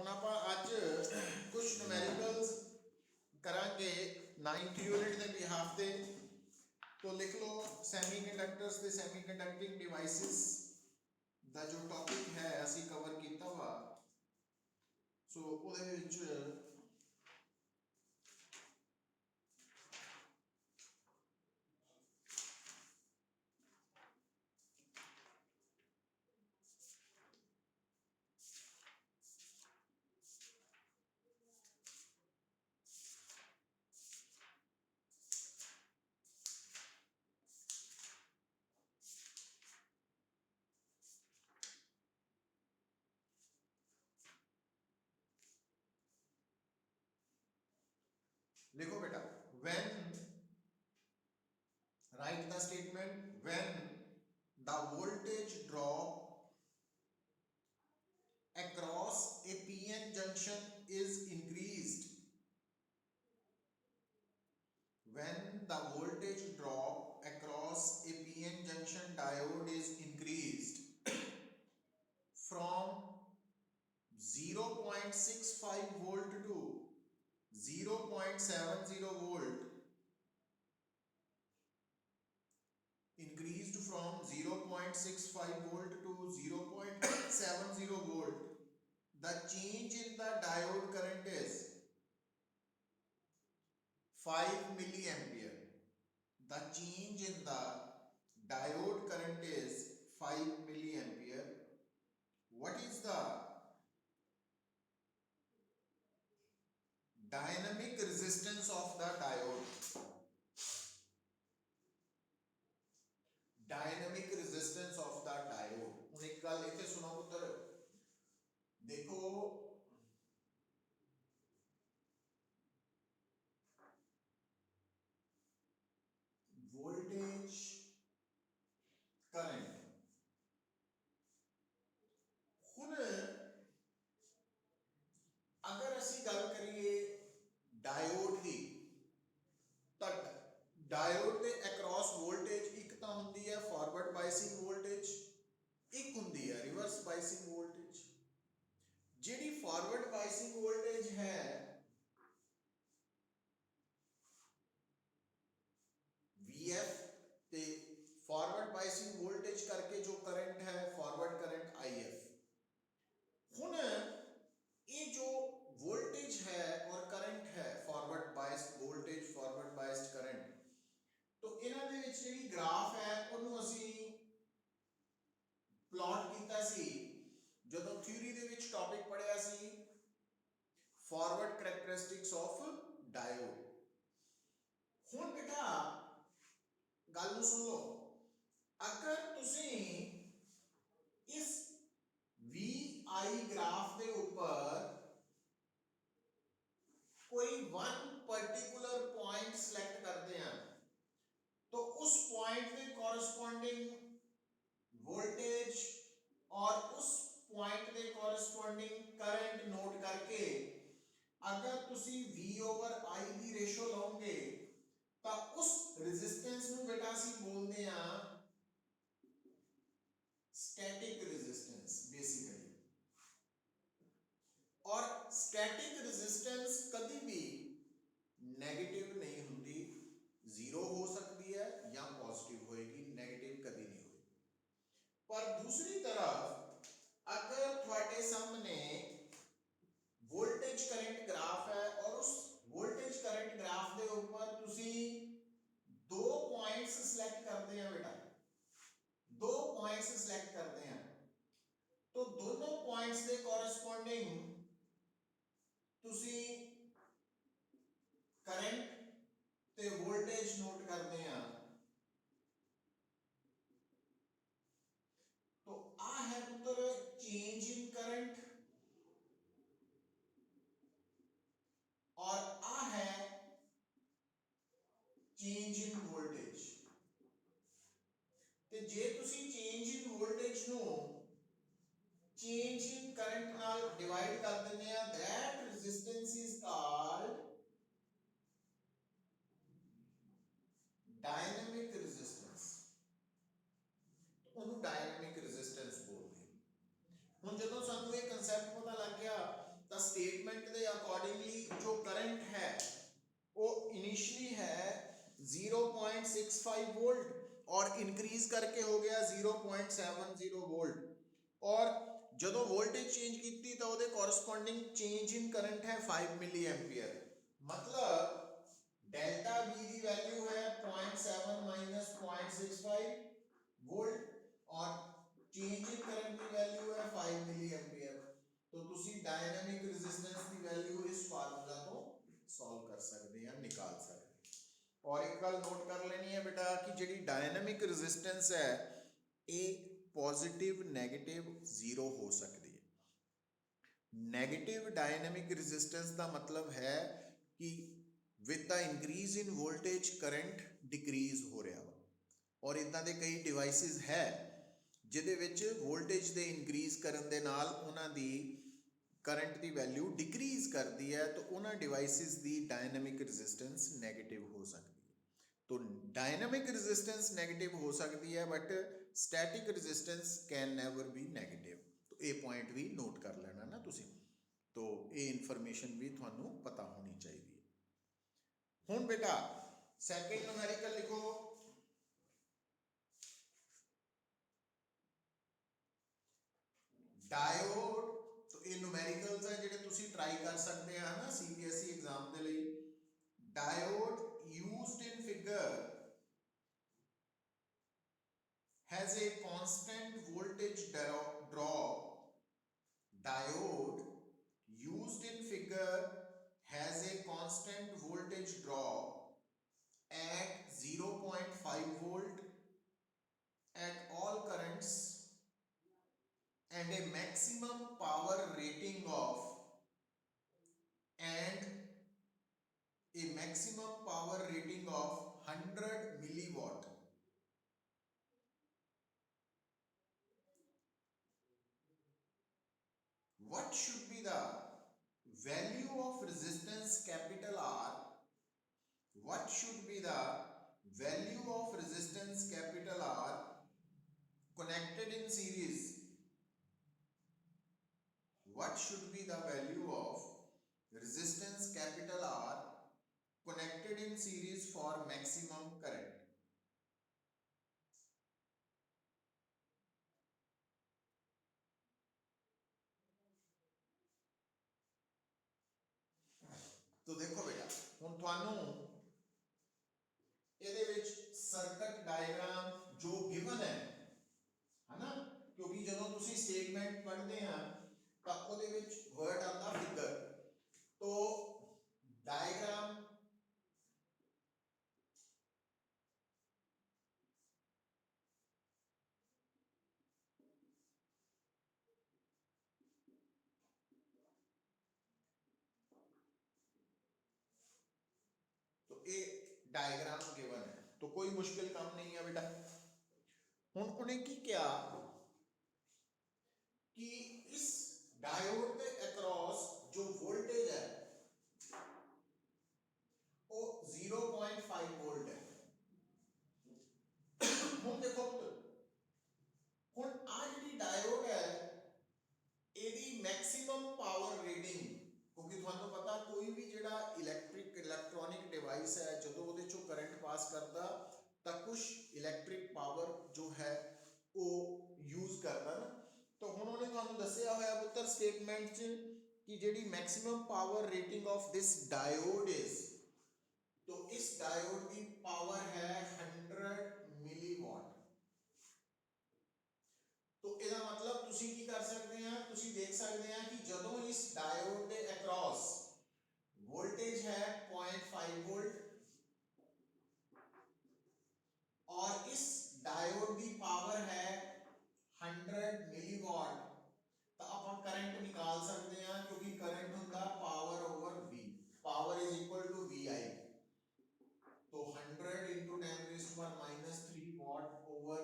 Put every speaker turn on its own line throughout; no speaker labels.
ਹੁਣ ਆਪਾਂ ਅੱਜ ਕੁਝ ਨੂਮੈਰੀਕਲਸ ਕਰਾਂਗੇ 9th यूनिट ਦੇ ਬਿਹਾਫ ਤੇ। तो लिख लो ਸੈਮੀਕੰਡਕਟਰਸ ਤੇ ਸੈਮੀਕੰਡਕਟਿੰਗ ਡਿਵਾਈਸਿਸ ਦਾ ਜੋ ਟੌਪਿਕ ਹੈ ਅਸੀਂ ਕਵਰ ਕੀਤਾ ਵਾ। ਸੋ ਉਹਦੇ ਵਿੱਚ लिखो बेटा when write the statement when the voltage drop across a PN junction is increased when the voltage drop across a PN junction diode is increased from 0.65 volt to 0.70 volt, increased from 0.65 volt to 0.70 volt, the change in the diode current is 5 milliampere. The change in the diode current is 5 milliampere. What is the dynamic resistance of the diode? Dynamic resistance of the diode. ਹੁਣ ਇੱਕ ਗੱਲ ਇੱਥੇ ਸੁਣੋ ਪੁੱਤਰ, ਦੇਖੋ voltage current। ਹੁਣ अगर ਅਸੀਂ ਗੱਲ करिए डायोड की, तो डायोड के अक्रॉस वोल्टेज एक तो होंगी है फॉरवर्ड बाइसिंग वोल्टेज, एक होंगी है रिवर्स बाइसिंग वोल्टेज। जिहड़ी फॉरवर्ड बाइसिंग वोल्टेज है VF ते फॉरवर्ड बाइसिंग वोल्टेज करके जो करंट है फॉरवर्ड करंट IF। हुन ये जो वोल्टेज है और करंट है forward biased voltage forward biased current, तो इन्हां दे विच जिहड़ी ग्राफ है उहनूं असीं प्लॉट कीता सी जदों थ्योरी दे विच टॉपिक पढ़िया सी फॉरवर्ड करैक्टरिस्टिक्स ऑफ डायोड। हुण बेटा गल नूं सुन लो, अगर तुसीं इस VI ग्राफ के ऊपर कोई वन पर्टिकुलर पॉइंट सिलेक्ट करते हैं तो उस पॉइंट के कॉरस्पॉन्डिंग वोल्टेज और उस पॉइंट के कॉरस्पॉन्डिंग करंट नोट करके अगर तुसी V over I की रेशो लोगे तो उस रेजिस्टेंस नूं बेटा असीं बोलते हैं स्टैटिक रेजिस्टेंस बेसिकली। और स्टैटिक रेजिस्टेंस कभी भी नेगेटिव नहीं होती, जीरो हो सकती है या पॉजिटिव होएगी, नेगेटिव कभी नहीं होगी। पर दूसरी तरफ अगर थोड़े सामने वोल्टेज करंट ग्राफ है और उस वोल्टेज करंट ग्राफ के ऊपर तुसी दो पॉइंट्स सिलेक्ट करते हैं बेटा, दो पॉइंट्स सिलेक्ट करते हैं तो दोनों पॉइंट्स के कॉरस्पॉन्डिंग तुसी करंट ते वोल्टेज नोट करते हैं। तो आ है पुत्र चेंज इन करंट और आ है चेंज इन वोल्टेज। ते जे तुसी चेंज इन वोल्टेज नु चेंज इन करंट नाल डिवाइड कर देने हैं, that resistance is called dynamic resistance. ਉਹਨੂੰ डायनेमिक रेजिस्टेंस बोलते हैं। हुण जदों सानू ये कंसेप्ट पता लग गया तो 0.65 वोल्ट और इंक्रीज करके हो गया 0.70 वोल्ट। और ਜਦੋਂ वोल्टेज चेंज की तो ਉਹਦੇ corresponding change in current है 5 मिली एम्पियर। मतलब डेल्टा बी की वैल्यू है 0.7 माइनस 0.65 वोल्ट और चेंज इन करंट की वैल्यू है 5 मिली एम्पियर। तो ਤੁਸੀਂ डायनामिक रेजिस्टेंस की वैल्यू इस फार्मूला तो सॉल्व कर सकते हैं, निकाल सकते हैं। और एक गल नोट कर लेनी है बेटा कि जी डायनामिक रेजिस्टेंस है ये पॉजिटिव नैगेटिव जीरो हो सकती है। नैगेटिव डायनामिक रेजिस्टेंस का मतलब है कि with the increase in voltage current decrease हो रहा वा। और इदां दे कई डिवाइसिस है जिहदे विच वोल्टेज दे इंक्रीज करन दे नाल उन्हां दी करंट की वैल्यू डिक्रीज करती है, तो उन्हां डिवाइसिस की डायनामिक रेजिस्टेंस नैगेटिव हो सकती है। तो डायनामिक रेजिस्टेंस नेगेटिव हो सकती है but static resistance can never be negative. तो ये पॉइंट भी नोट कर लेना ना तुसी। तो ये इन्फॉर्मेशन भी थानू पता होनी चाहिए। हुण बेटा सैकेंड न्यूमेरिकल लिखो। डायोड, तो ये न्यूमेरिकल्स है जिहड़े तुसी ट्राई कर सकते हैं ना सीबीएसई एग्जाम के लिए। Diode used in figure has a constant voltage drop. Diode used in figure has a constant voltage drop at 0.5 volt at all currents and a maximum power rating of of 100 milliwatt. What should be the value of resistance capital R? What should be the value of resistance capital R connected in series? What should be the value of resistance capital R connected in series for maximum current? तो देखो बेटा हुण तुहानू ਇਹਦੇ ਵਿੱਚ circuit diagram जो given है ना, क्योंकि ਜਦੋਂ ਤੁਸੀਂ स्टेटमेंट पढ़ते हैं ਤਾਂ ਉਹਦੇ ਵਿੱਚ वर्ड आता फिगर। तो डायग्राम तो ये डायग्राम गिवन है, तो कोई मुश्किल काम नहीं है बेटा। हुण उन्हें की क्या कि इस डायोड के अक्रॉस जो वोल्टेज है वो 0.5 वोल्ट है। हुण देखो हुण आ जिहड़ी डायोड है ਇਹਦੀ मैक्सिमम पावर रीडिंग, क्योंकि ਤੁਹਾਨੂੰ पता कोई भी ਜਿਹੜਾ इलैक्ट्रॉनिक डिवाइस है ਜਦੋਂ ਉਹਦੇ ਚੋਂ करंट पास करता ਤਾਂ कुछ इलैक्ट्रिक पावर जो है वो यूज करता ना। तो ਹੁਣ ਉਹਨੇ ਤੁਹਾਨੂੰ ਦੱਸਿਆ ਹੋਇਆ ਪੁੱਤਰ स्टेटमेंट 'ਚ कि ਜਿਹੜੀ maximum power rating of this diode is, तो इस डायोड की पावर है 100 मिलीवाट। तो ਇਹਦਾ मतलब ਤੁਸੀਂ ਕੀ ਕਰ ਸਕਦੇ ਆ, ਤੁਸੀਂ ਦੇਖ ਸਕਦੇ ਆ कि ਜਦੋਂ इस डायोड के अक्रॉस वोल्टेज है 0.5 वोल्ट और इस डायोड की पावर है 100 मिलीवाट, तो आप करंट निकाल सकते हैं क्योंकि करंट होता power over V, power is equal to VI। तो 100 into 10⁻³ वाट ओवर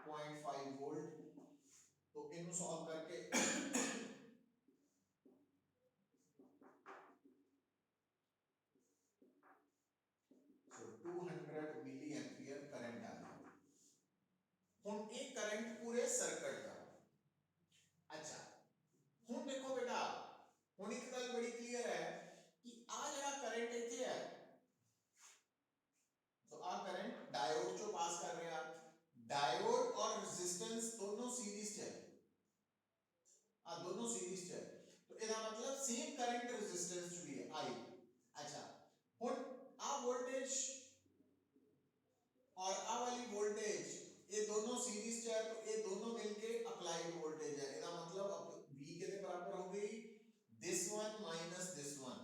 0.5 वोल्ट। तो इनको सॉल्व करके सो 200 मिली एम्पियर करंट आ गया। हुण ये करंट पूरे सर्किट का। अच्छा हुण देखो बेटा हुण एक गल बड़ी क्लियर है कि आ जड़ा करंट इथे है, तो आ current diode same current resistance च भी है आई। अच्छा हुन आ वोल्टेज और आ वाली वोल्टेज ये दोनों सीरीज च है, तो ये दोनों मिलके अप्लाइड वोल्टेज है। इसका मतलब V के बराबर हो गई this one minus this one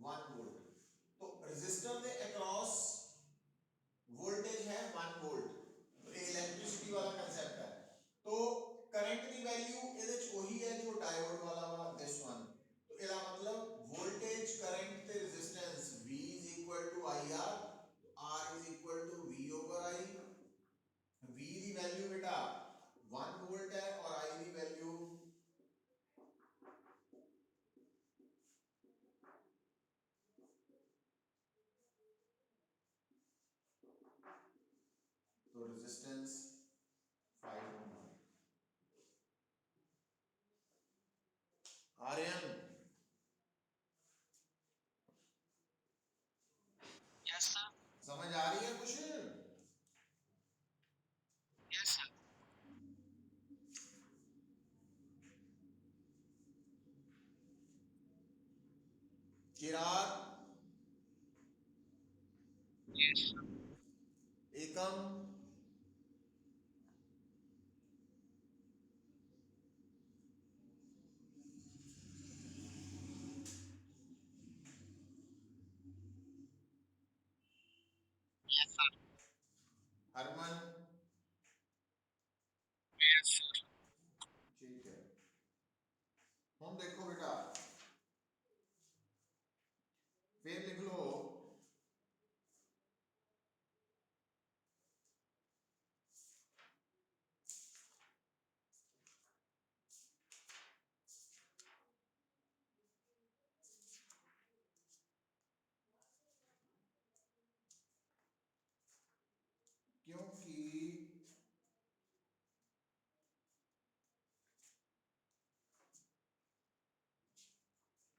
1 volt. तो रेजिस्टर के अक्रॉस वोल्टेज है 1 वोल्ट, तो ये इलेक्ट्रिसिटी वाला कांसेप्ट है। तो करंट की वैल्यू ਇਹਦੇ ਚ ਉਹੀ है जो डायोड वाला वा दिस वन। तो ਇਹਦਾ मतलब वोल्टेज करंट ਤੇ resistance V IR, R V over I। V की वैल्यू बेटा 1 वोल्ट है और I की वैल्यू तो रेजिस्टेंस 5 ओम है। Aryan
yes sir.
समझ आ रही है कुछ?
Yes sir.
Chirag,
yes sir.
Ekam,
yes sir.
Harman,
yes sir.
ठीक है। हम देखो बेटा फिर लिख लो क्योंकि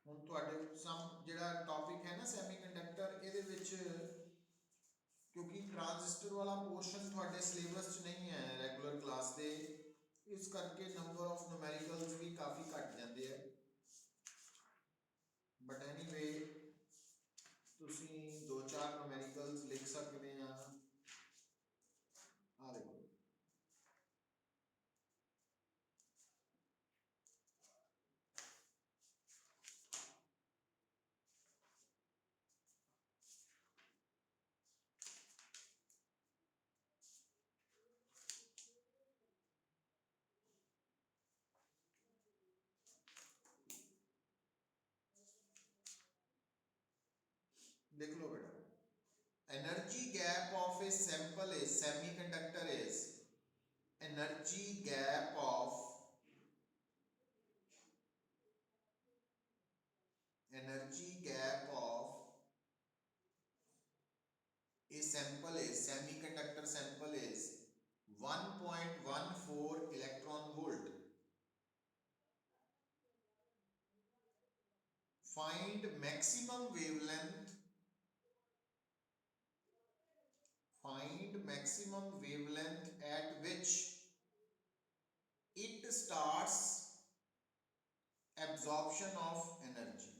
ਹੁਣ ਤੁਹਾਡੇ ਸਮ ਜਿਹੜਾ ਟੌਪਿਕ ਹੈ ਨਾ ਸੈਮੀਕੰਡਕਟਰ ਇਹਦੇ ਵਿੱਚ क्योंकि ट्रांजिस्टर वाला पोर्शन ਤੁਹਾਡੇ ਸਿਲੇਬਸ ਚ ਨਹੀਂ ਹੈ ਰੈਗੂਲਰ ਕਲਾਸ ਦੇ, ਇਸ ਕਰਕੇ ਨੰਬਰ ਆਫ ਨੂਮੈਰੀਕਲਸ ਵੀ ਕਾਫੀ ਘਟ ਜਾਂਦੇ ਆ। ਬਟ ਐਨੀਵੇ ਤੁਸੀਂ ਦੋ ਚਾਰ ਨੂਮੈਰੀਕਲਸ ਲਿਖ ਸਕਦੇ ਆ। ਆ ਦੇਖੋ देख लो बेटा, energy gap of a sample is semiconductor is energy gap of a sample is semiconductor sample is 1.14 electron volt. Find maximum wavelength at which it starts absorption of energy.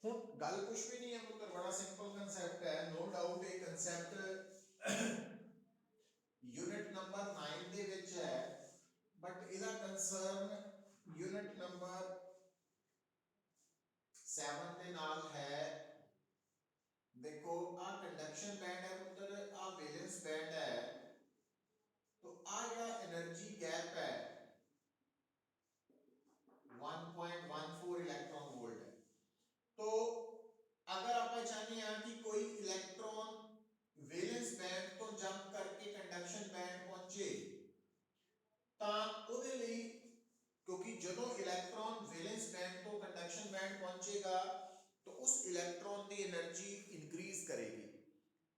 ਹੁਣ ਗੱਲ ਕੁਝ ਵੀ ਨਹੀਂ ਹੈ ਪੁੱਤਰ, ਬੜਾ ਸਿੰਪਲ ਕਨਸੈਪਟ ਹੈ। No doubt ਇਹ concept unit number 9 ਦੇ ਵਿੱਚ ਹੈ, बट ਇਹਦਾ ਕੰਸਰਨ यूनिट नंबर 7 ਦੇ ਨਾਲ है। देखो आ कंडक्शन बैंड है पुत्र, आ वैलेंस बैंड है, तो आ या एनर्जी गैप है 1.14 इलेक्ट्रॉन वोल्ट है। तो अगर आप चाहते हैं कि कोई इलेक्ट्रॉन वैलेंस बैंड तो जंप करके कंडक्शन बैंड पहुंचे, ਤਾਂ ਉਹਦੇ ਲਈ क्योंकि ਜਦੋਂ इलेक्ट्रॉन वैलेंस बैंड तो कंडक्शन बैंड पहुंचेगा तो उस इलेक्ट्रॉन की एनर्जी इंक्रीज करेगी।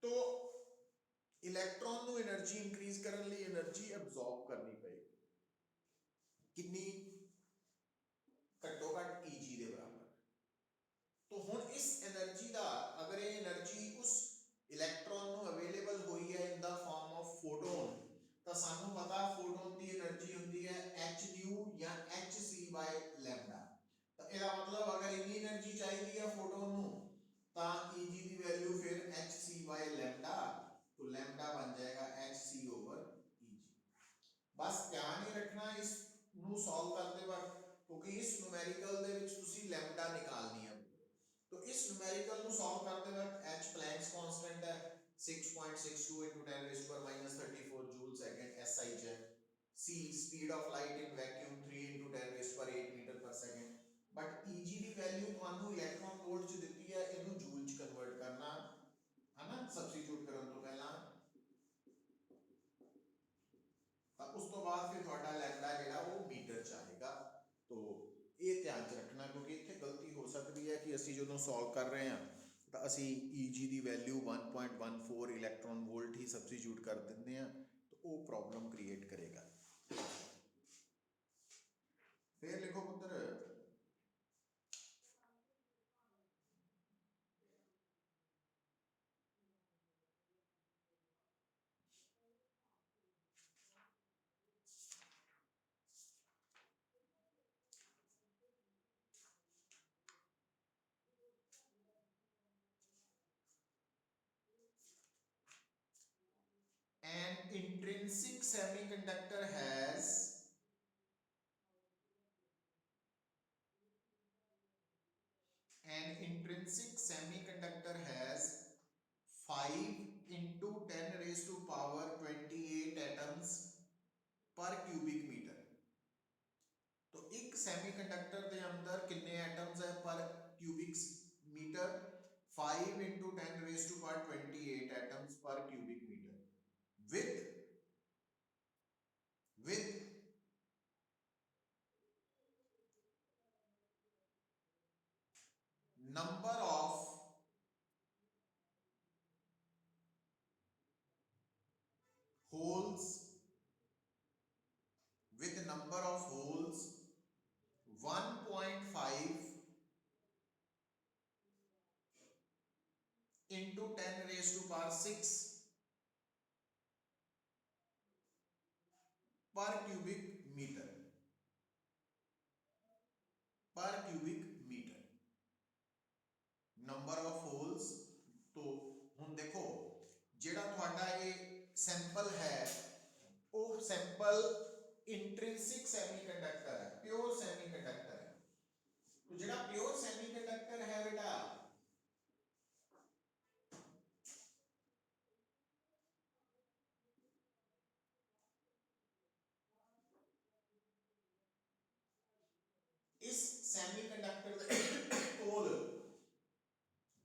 तो इलेक्ट्रॉन ਨੂੰ એનર્ਜੀ इंक्रीज ਕਰਨ ਲਈ એનર્ਜੀ ਐਬਜ਼ੌਰਬ ਕਰਨੀ ਪਏਗੀ, ਕਿੰਨੀ? ਘੱਟੋ ਘੱਟ Eg ਦੇ ਬਰਾਬਰ। तो हुण इस एनर्जी का अगर ये एनर्जी उस ਨੂੰ ਸੋਲਵ ਕਰਦੇ ਵਕਤ, ਕਿਉਂਕਿ ਇਸ ਨੂਮੈਰੀਕਲ ਦੇ ਵਿੱਚ ਤੁਸੀਂ ਲੈਮਡਾ ਨਿਕਾਲਣੀ ਹੈ, तो इस न्यूमेरिकल ਨੂੰ सॉल्व करते वक्त h प्लैंक्स कांस्टेंट है 6.62 into 10 raised to power -34 joule second SI है, c speed of light in vacuum 3 into 10 raised to power 8 meter per second, but Eg the value ਤੁਹਾਨੂੰ ਇਲੈਕਟ੍ਰੋਨ ਵੋਲਟ ਚ ਦਿੱਤੀ ਹੈ, ਇਹਨੂੰ ਜੂਲ ਚ ਕਨਵਰਟ ਕਰਨਾ है ना, ਸਬਸਟੀਟਿਊਟ ਕਰਨ ਤੋਂ ਪਹਿਲਾਂ, ਤਾਂ ਉਸ ਤੋਂ ਬਾਅਦ ਫਿਰ ਤੁਹਾਡਾ ਲੈਮਡਾ ਜਿਹੜਾ ਉਹ ਮੀਟਰ ਚ ਆਏਗਾ। तो ਇਹ ਧਿਆਨ ਚ ਰੱਖਣਾ, ਕਿਉਂਕਿ ਇੱਥੇ ਗਲਤੀ ਹੋ ਸਕਦੀ ਹੈ ਕਿ ਅਸੀਂ ਜਦੋਂ ਸੋਲਵ ਕਰ ਰਹੇ ਹਾਂ ਤਾਂ ਅਸੀਂ Eg ਦੀ ਵੈਲਿਊ 1.14 ਇਲੈਕਟ੍ਰੋਨ ਵੋਲਟ ਹੀ ਸਬਸਟੀਟਿਊਟ ਕਰ ਦਿੰਦੇ ਹਾਂ, ਤਾਂ ਉਹ ਪ੍ਰੋਬਲਮ ਕ੍ਰੀਏਟ ਕਰੇਗਾ। ਫਿਰ ਲਿਖੋ ਪੁੱਤਰ, an intrinsic semiconductor has an intrinsic semiconductor has 5 into 10 raised to power 28 atoms per cubic meter। तो एक सेमीकंडक्टर के अंदर कितने एटम्स है पर cubic metre, 5 into 10 raised to power 28 atoms per cubic meter with number of holes 1.5 into 10 raised to power 6 per cubic meter number of holes. तो हम देखो जेड़ा ਤੁਹਾਡਾ ਇਹ सैंपल है वो सैंपल इंट्रिंसिक सेमीकंडक्टर है, प्योर सेमीकंडक्टर है। तो जेड़ा प्योर सेमीकंडक्टर है बेटा, इस सेमीकंडक्टर दे कोल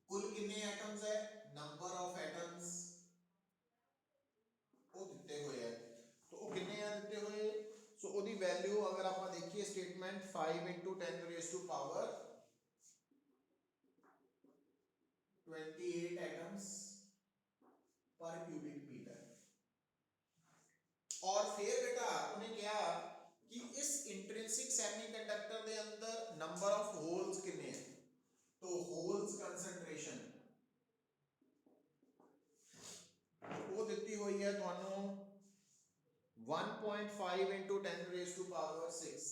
कुल कितने एटम्स है, नंबर ऑफ एटम्स वो दिते हुए है। तो वो कितने हैं दिते हुए, सो ओदी वैल्यू अगर आप देखिए statement 5 into 10 raised to power 28 atoms per cubic metre. और फिर बेटा उन्हें कहा कि इस इंट्रिंसिक सेमीकंडक्टर के अंदर नंबर ऑफ होल्स कितने हैं, तो होल्स कंसंट्रेशन वो दी हुई है थानू 1.5 into 10 raised to power 6।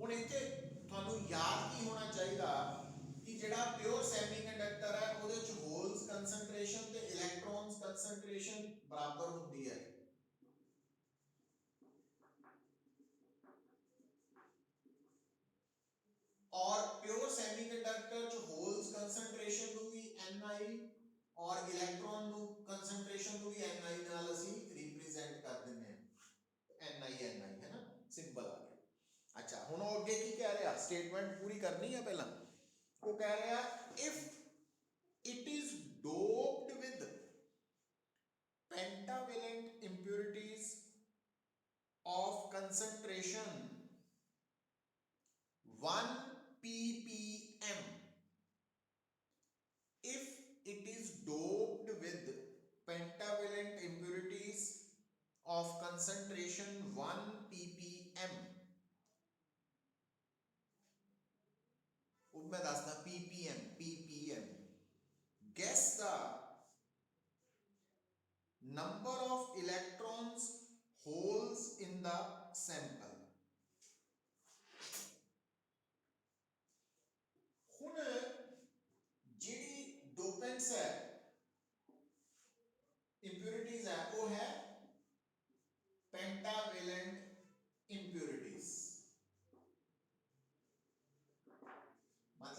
ਹੁਣ ਇੱਥੇ ਤੁਹਾਨੂੰ याद ਕੀ ਹੋਣਾ ਚਾਹੀਦਾ कि ਜਿਹੜਾ प्योर ਸੈਮੀਕੰਡਕਟਰ है ਉਹਦੇ ਚ ਹੋਲਸ ਕੰਸੰਟ੍ਰੇਸ਼ਨ ਤੇ ਇਲੈਕਟ੍ਰॉन्स ਕੰਸੰਟ੍ਰੇਸ਼ਨ ਬਰਾਬਰ ਹੁੰਦੀ है। और प्योर सेमीकंडक्टर च होल्स कंसंट्रेशन ਨੂੰ ਵੀ Ni और इलेक्ट्रॉन ਨੂੰ कंसंट्रेशन ਨੂੰ भी Ni ਨਾਲ ਅਸੀਂ रिप्रेजेंट कर ਦਿੰਦੇ ਹਾਂ, Ni है ना, सिंपल आ गया। अच्छा हुण ਉਹ ਅੱਗੇ ਕੀ ਕਹਿ ਰਿਹਾ, स्टेटमेंट पूरी करनी है पहला। वो कह रहा if it is doped with pentavalent impurities of concentration 1 ppm, if it is doped with pentavalent impurities of concentration 1 ppm, अब मैं दसदा ppm, guess the number of electrons holes in the sample। हुण जिहड़ी डोपेंट्स है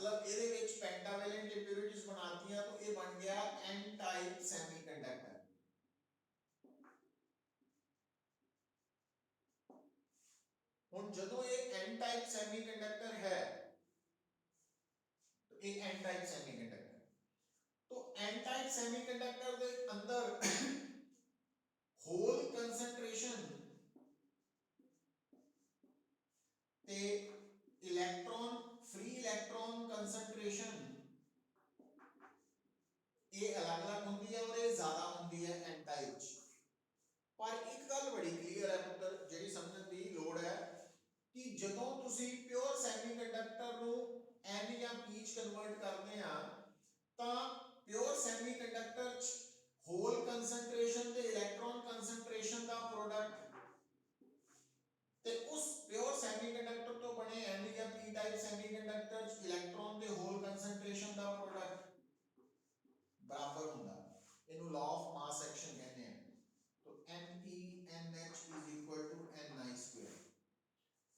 मतलब ਇਹਦੇ ਵਿੱਚ ਪੈਂਟਾਵੈਲੈਂਟ impurities ਬਣਾਤੀਆਂ ਤਾਂ ਇਹ ਬਣ ਗਿਆ n ਟਾਈਪ ਸੈਮੀਕੰਡਕਟਰ। ਹੁਣ ਜਦੋਂ ਇਹ n ਟਾਈਪ ਸੈਮੀਕੰਡਕटर है तो ये n टाइप सेमीकंडक्टर, तो n टाइप सेमीकंडक्टर ਦੇ ਅੰਦਰ होल कंसंट्रेशन ਤੇ इलेक्ट्रॉन फ्री इलेक्ट्रॉन कंसंट्रेशन ये अलग अलग होंगी है और ये ज्यादा होंगी है n टाइप च। पर एक गल बड़ी क्लियर है पुत्र ਜਿਹੜੀ ਸਮਝਣ ਦੀ ਲੋੜ ਹੈ कि ਜਦੋਂ ਤੁਸੀਂ प्योर ਸੈਮੀਕੰਡਕਟਰ ਨੂੰ n ਜਾਂ p ਚ ਕਨਵਰਟ ਕਰਦੇ ਆ ਤਾਂ प्योर ਸੈਮੀਕੰਡਕਟਰ ਚ होल कंसंट्रेशन ਤੇ इलेक्ट्रॉन कंसंट्रेशन ਦਾ प्रोडक्ट ਤੇ ਉਸ प्योर ਸੈਮੀਕੰਡਕਟਰ ਤੋਂ ਬਣੇ n ਜਾਂ p ਟਾਈਪ ਸੈਮੀਕੰਡਕਟਰ ਚ ਇਲੈਕਟ੍ਰੋਨ ਦੇ ਹੋਲ ਕੰਸੰਟ੍ਰੇਸ਼ਨ ਦਾ ਪ੍ਰੋਡਕਟ बराबर ਹੁੰਦਾ। ਇਹਨੂੰ ਲਾਅ ਆਫ ਮਾਸ ਐਕਸ਼ਨ ਕਹਿੰਦੇ ਆ। तो NENH is equal to NI square।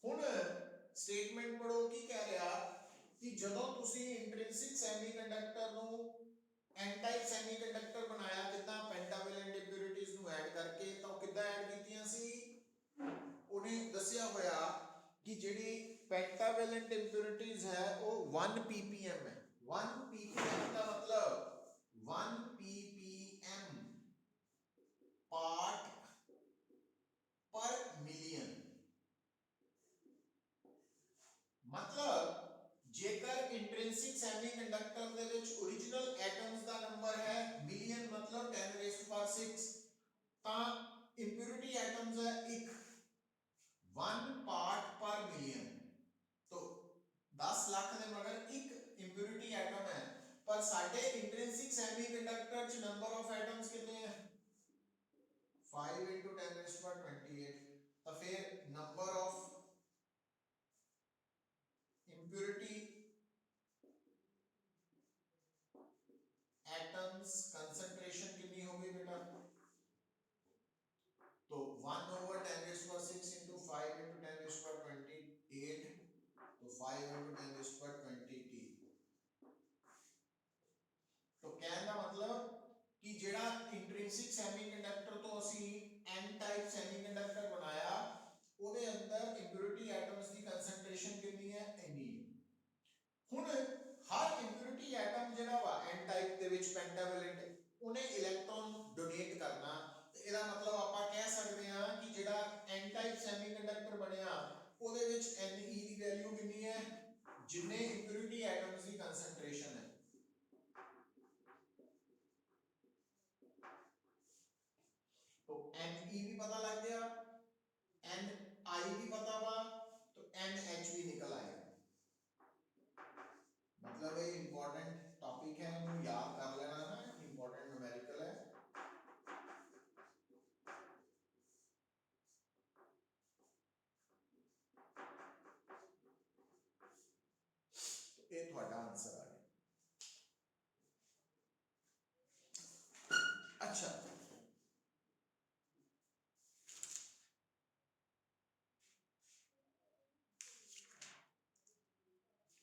ਹੁਣ ਸਟੇਟਮੈਂਟ ਪੜੋ ਕੀ ਕਹਿ ਰਿਹਾ ਕਿ ਜਦੋਂ ਤੁਸੀਂ ਇੰਟ੍ਰਿੰਸਿਕ ਸੈਮੀਕੰਡਕਟਰ ਨੂੰ n ਟਾਈਪ ਸੈਮੀਕੰਡਕਟਰ ਬਣਾਇਆ ਕਿੱਦਾਂ ਪੈਂਟਾਵੈਲੈਂਟ ਇੰਪਿਉਰਿਟੀਜ਼ ਨੂੰ ਐਡ ਕਰਕੇ, ਤਾਂ ਕਿੱਦਾਂ ਐਡ ਕੀਤੀਆਂ ਸੀ ਉਹਨੇ ਦੱਸਿਆ ਹੋਇਆ ਕਿ ਜਿਹੜੀ ਪੈਂਟਾਵੈਲੈਂਟ ਇੰਪਿਉਰਿਟੀਜ਼ ਹੈ ਉਹ 1 ppm ਹੈ। 1 ppm ਦਾ मतलब 1 ppm पार्ट पर मिलियन। मतलब जेकर इंट्रिंसिक सैमीकंडक्टर दे विच ओरिजिनल एटम्स दा नंबर है मिलियन मतलब 10⁶, ता इंप्योरिटी एटम्स है 1 पार्ट पर मिलियन। तो 10 लाख दे मगर एक इंप्योरिटी एटम है, पर साडे इंट्रिंसिक सैमीकंडक्टर च नंबर ऑफ एटम्स कितने हैं 5 into 10⁻28। तो फिर number of impurity atoms concentration कितनी होगी बेटा, तो 1/10⁶ into 5 into 10⁻28, तो 5 into 10⁻20t। तो कहने का मतलब कि जेड़ा इंट्रिंसिक सैमीकंडक्टर तो ਅਸੀਂ n टाइप सैमीकंडक्टर बनाया ਉਹਦੇ ਅੰਦਰ इंप्योरिटी एटम्स ਦੀ कंसंट्रेशन ਕਿੰਨੀ ਹੈ ਇੰਨੀ। ਹੁਣ ਹਰ इंप्योरिटी एटम ਜਿਹੜਾ ਵਾ n टाइप ਦੇ ਵਿੱਚ ਪੈਂਟਾਵੈਲੈਂਟ ਉਹਨੇ ਇਲੈਕਟ੍ਰੋਨ ਡੋਨੇਟ ਕਰਨਾ, ਤੇ ਇਹਦਾ ਮਤਲਬ ਆਪਾਂ ਕਹਿ ਸਕਦੇ ਹਾਂ ਕਿ ਜਿਹੜਾ n टाइप ਸੈਮੀਕੰਡਕਟਰ ਬਣਿਆ ਉਹਦੇ ਵਿੱਚ Ne ਦੀ ਵੈਲਿਊ ਕਿੰਨੀ ਹੈ ਜਿੰਨੇ इंप्योरिटी एटम्स ਦੀ कंसंट्रेशन है। तो Ne भी पता लग गया, Ni भी पता हुआ, तो NH भी निकल आएगा। मतलब ये इंपॉर्टेंट टॉपिक है, इन्हें याद कर लेना है, इंपॉर्टेंट न्यूमेरिकल है। तो ये थोड़ा आंसर आ गया। अच्छा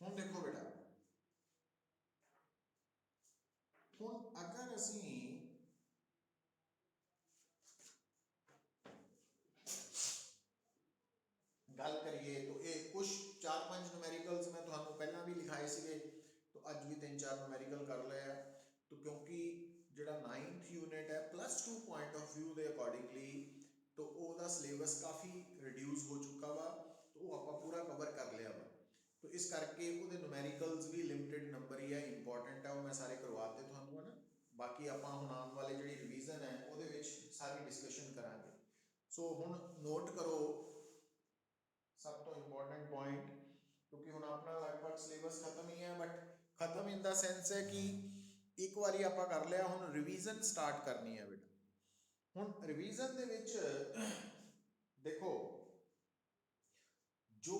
ਹੁਣ देखो बेटा, ਹੁਣ अगर ਅਸੀਂ गल करिए तो ये कुछ 4-5 न्यूमेरिकल्स मैं ਤੁਹਾਨੂੰ ਪਹਿਲਾਂ ਵੀ ਲਿਖਾਏ ਸੀਗੇ, तो ਅੱਜ ਵੀ 3-4 न्यूमेरिकल कर लिया। तो क्योंकि ਜਿਹੜਾ 9th यूनिट है +2 पॉइंट ऑफ व्यू ਦੇ ਅਕੋਰਡਿੰਗਲੀ तो ਉਹਦਾ ਸਿਲੇਬਸ ਕਾਫੀ ਰਿਡਿਊਸ ਹੋ ਚੁੱਕਾ ਵਾ, तो ਉਹ ਆਪਾਂ ਪੂਰਾ ਕਵਰ ਕਰ ਲਿਆ ਵਾ। तो इस करके ਉਹਦੇ न्यूमेरिकल्स भी लिमिटेड नंबर ही है, इंपॉर्टेंट है, वो मैं सारे करवाते ਤੁਹਾਨੂੰ है ना। बाकी ਆਪਾਂ ਹੁਣ ਆਉਣ ਵਾਲੇ ਜਿਹੜੀ ਰਿਵੀਜ਼ਨ ਹੈ ਉਹਦੇ ਵਿੱਚ ਸਾਰੀ ਡਿਸਕਸ਼ਨ ਕਰਾਂਗੇ। ਸੋ ਹੁਣ ਨੋਟ ਕਰੋ सब तो इंपॉर्टेंट पॉइंट, क्योंकि हम अपना लगभग सिलेबस खत्म ही है, बट खत्म इन द सेंस है कि एक बारी आपा कर लिया, हम रिवीजन स्टार्ट करनी है बेटा। हम रिवीजन दे विच देखो जो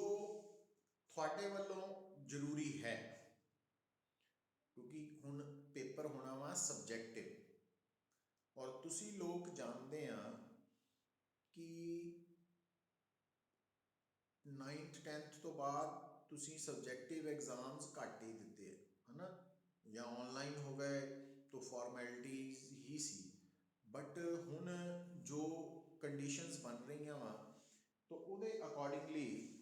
थोड़े वालों जरूरी है, क्योंकि हुण पेपर होना वा सबजैक्टिव, और तुसी लोग जानते हैं कि 9th 10th तो बाद ਤੁਸੀਂ ਸਬਜੈਕਟਿਵ ਐਗਜ਼ਾਮਸ ਘੱਟ ਹੀ ਦਿੱਤੇ ਹਨਾ, ਜਾਂ ਆਨਲਾਈਨ ਹੋ ਗਏ ਤਾਂ ਫਾਰਮੈਲਿਟੀਜ਼ ਹੀ ਸੀ। ਬਟ ਹੁਣ ਜੋ ਕੰਡੀਸ਼ਨਸ ਬਣ ਰਹੀਆਂ ਵਾ ਤਾਂ ਉਹਦੇ ਅਕੋਰਡਿੰਗਲੀ